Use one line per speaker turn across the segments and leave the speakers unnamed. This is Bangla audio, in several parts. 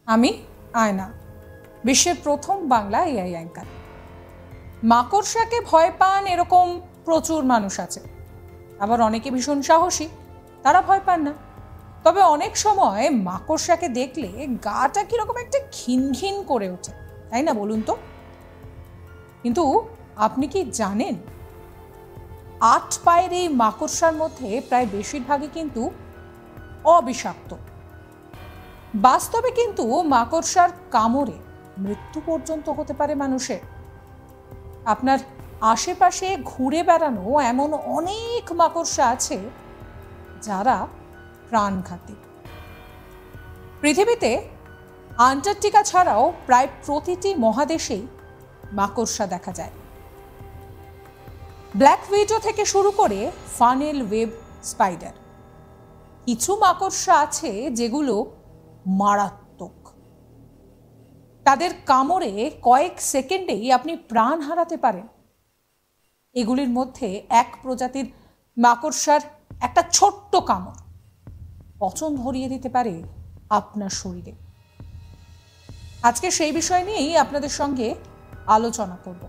আমি আয়না, বিশ্বের প্রথম বাংলা এআই অ্যাঙ্কার। মাকড়সাকে ভয় পান এরকম প্রচুর মানুষ আছে, আবার অনেকে ভীষণ সাহসী, তারা ভয় পান না। তবে অনেক সময় মাকড়সাকে দেখলে গাটা কিরকম একটা ঘিনঘিন করে ওঠে, তাই না বলুন তো? কিন্তু আপনি কি জানেন 8 পায়ের এই মাকড়সার মধ্যে প্রায় বেশিরভাগই কিন্তু অবিষাক্ত। বাস্তবে কিন্তু মাকড়সার কামড়ে মৃত্যু পর্যন্ত হতে পারে মানুষের। আপনার আশেপাশে ঘুরে বেড়ানো এমন অনেক মাকড়সা আছে যারা প্রাণঘাতী। পৃথিবীতে আন্টার্কটিকা ছাড়াও প্রায় প্রতিটি মহাদেশেই মাকড়সা দেখা যায়। ব্ল্যাক উইডো থেকে শুরু করে ফানেল ওয়েব স্পাইডার, কিছু মাকড়সা আছে যেগুলো মারাত্মক। তাদের কামড়ে কয়েক সেকেন্ডেই আপনি প্রাণ হারাতে পারেন। এগুলির মধ্যে এক প্রজাতির মাকড়সার একটা ছোট্ট কামড় পচন ধরিয়ে দিতে পারে আপনার শরীরে। আজকে সেই বিষয় নিয়েই আপনাদের সঙ্গে আলোচনা করব।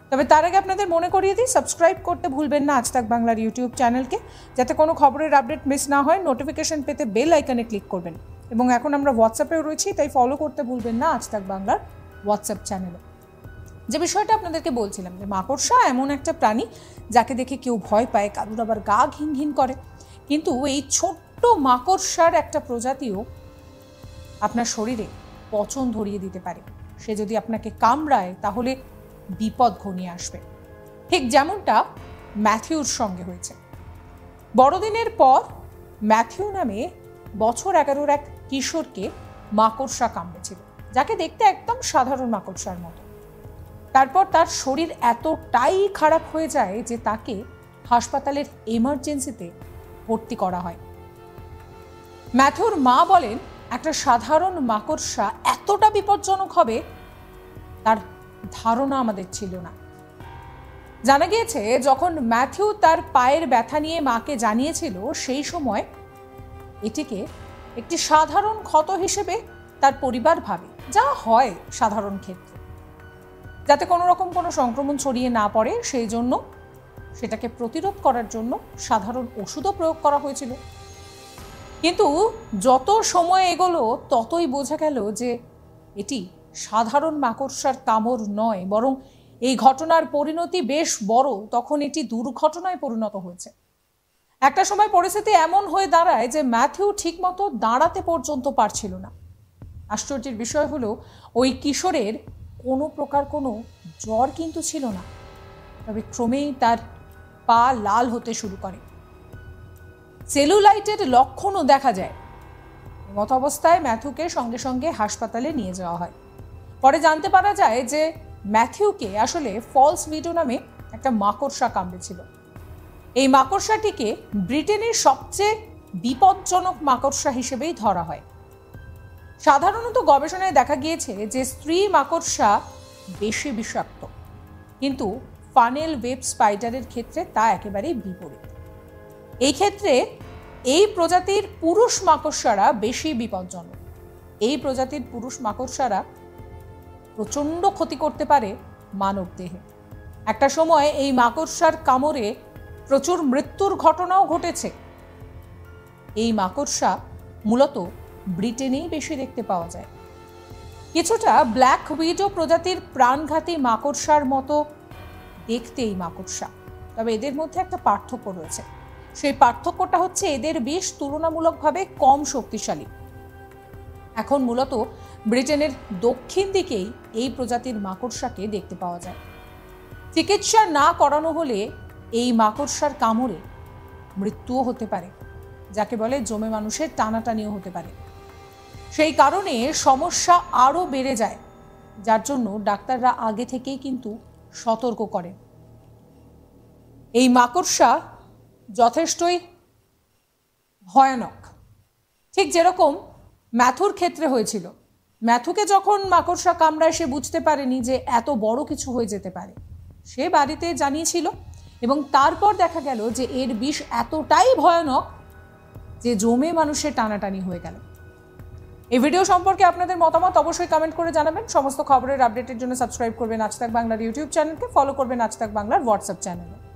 তবে তার আগে আপনাদের মনে করিয়ে দিই, সাবস্ক্রাইব করতে ভুলবেন না আজ তাক বাংলার ইউটিউব চ্যানেলকে, যাতে কোনো খবরের আপডেট মিস না হয়। নোটিফিকেশন পেতে বেল আইকনে ক্লিক করবেন। এবং এখন আমরা হোয়াটসঅ্যাপেও রয়েছি, তাই ফলো করতে ভুলবেন না আজ তাক বাংলার হোয়াটসঅ্যাপ চ্যানেলও। যে বিষয়টা আপনাদেরকে বলছিলাম, যে মাকড়সা এমন একটা প্রাণী যাকে দেখে কেউ ভয় পায়, কারুর আবার গা ঘিন ঘিন করে। কিন্তু এই ছোট্ট মাকড়সার একটা প্রজাতিও আপনার শরীরে পচন ধরিয়ে দিতে পারে। সে যদি আপনাকে কামড়ায় তাহলে বিপদ ঘনিয়ে আসবে, ঠিক যেমনটা ম্যাথিউর সঙ্গে হয়েছে। বড়দিনের পর ম্যাথিউ নামে বছর 11 এক কিশোরকে মাকড়সা কামড়েছিল, যাকে দেখতে একদম সাধারণ মাকড়সার মতো। তারপর তার শরীর এতটাই খারাপ হয়ে যায় যে তাকে হাসপাতালের এমার্জেন্সিতে ভর্তি করা হয়। ম্যাথিউর মা বলেন, একটা সাধারণ মাকড়সা এতটা বিপজ্জনক হবে তার ধারণা আমাদের ছিল না। জানা গিয়েছে যখন ম্যাথিউ তার পায়ের ব্যথা নিয়ে মাকে জানিয়েছিল, সেই সময় এটিকে একটি সাধারণ ক্ষত হিসেবে তার পরিবার ভাবে, যা হয় সাধারণ ক্ষেত্রে, যাতে কোনো রকম কোনো সংক্রমণ ছড়িয়ে না পড়ে সেই জন্য সেটাকে প্রতিরোধ করার জন্য সাধারণ ওষুধও প্রয়োগ করা হয়েছিল। কিন্তু যত সময় এগোলো ততই বোঝা গেল যে এটি সাধারণ মাকড়সার কামড় নয়, বরং এই ঘটনার পরিণতি বেশ বড়। তখন এটি দুর্ঘটনায় পরিণত হয়েছে। একটা সময় পরিস্থিতি এমন হয়ে দাঁড়ায় যে ম্যাথিউ ঠিকমতো দাঁড়াতে পর্যন্ত পারছিল না। আশ্চর্যের বিষয় হলো, ওই কিশোরের কোনো প্রকার কোনো জ্বর কিন্তু ছিল না, তবে ক্রমেই তার পা লাল হতে শুরু করে, সেলুলাইটের লক্ষণও দেখা যায়। মত অবস্থায় ম্যাথিউকে সঙ্গে সঙ্গে হাসপাতালে নিয়ে যাওয়া হয়। পরে জানতে পারা যায় যে ম্যাথিউকে আসলে ফলস উইডো নামে একটা মাকড়সা কামড়েছিল। এই মাকড়সাটিকে ব্রিটেনের সবচেয়ে বিপজ্জনক মাকড়সা হিসেবেই ধরা হয়। সাধারণত গবেষণায় দেখা গিয়েছে যে স্ত্রী মাকড়সা বেশি বিষাক্ত, কিন্তু ফানেল ওয়েব স্পাইডারের ক্ষেত্রে তা একেবারেই বিপরীত। এই ক্ষেত্রে এই প্রজাতির পুরুষ মাকড়সারা বেশি বিপজ্জনক। এই প্রজাতির পুরুষ মাকড়সারা প্রচণ্ড ক্ষতি করতে পারে মানব দেহে। একটা সময় এই মাকড়সার কামড়ে প্রচুর মৃত্যুর ঘটনাও ঘটেছে। এই মাকড়সা মূলত ব্রিটেনেই বেশি দেখতে পাওয়া যায়। কিছুটা ব্ল্যাক উইডো প্রজাতির প্রাণঘাতী মাকড়সার মতো দেখতে এই মাকড়সা, তবে এদের মধ্যে একটা পার্থক্য রয়েছে। সেই পার্থক্যটা হচ্ছে এদের বিষ তুলনামূলকভাবে কম শক্তিশালী। এখন মূলত ব্রিটেনের দক্ষিণ দিকেই এই প্রজাতির মাকড়সাকে দেখতে পাওয়া যায়। চিকিৎসা না করানো হলে এই মাকড়সার কামড়ে মৃত্যুও হতে পারে, যাকে বলে জমে মানুষের টানাটানিও হতে পারে। সেই কারণে সমস্যা আরও বেড়ে যায়, যার জন্য ডাক্তাররা আগে থেকেই কিন্তু সতর্ক করেন। এই মাকড়সা যথেষ্টই ভয়ানক, ঠিক যেরকম ম্যাথুর ক্ষেত্রে হয়েছিল। ম্যাথুকে যখন মাকড়সা কামড়ায় সে বুঝতে পারেনি যে এত বড় কিছু হয়ে যেতে পারে। সে বাড়িতে জানিয়েছিল এবং তারপর দেখা গেল যে এর বিষ এতটাই ভয়ানক যে জমে মানুষের টানাটানি হয়ে গেল। এই ভিডিও সম্পর্কে আপনাদের মতামত অবশ্যই কমেন্ট করে জানাবেন। সমস্ত খবরের আপডেটের জন্য সাবস্ক্রাইব করবেন আজ তাক বাংলার ইউটিউব চ্যানেলকে, ফলো করবেন আজ তাক বাংলার হোয়াটসঅ্যাপ চ্যানেলে।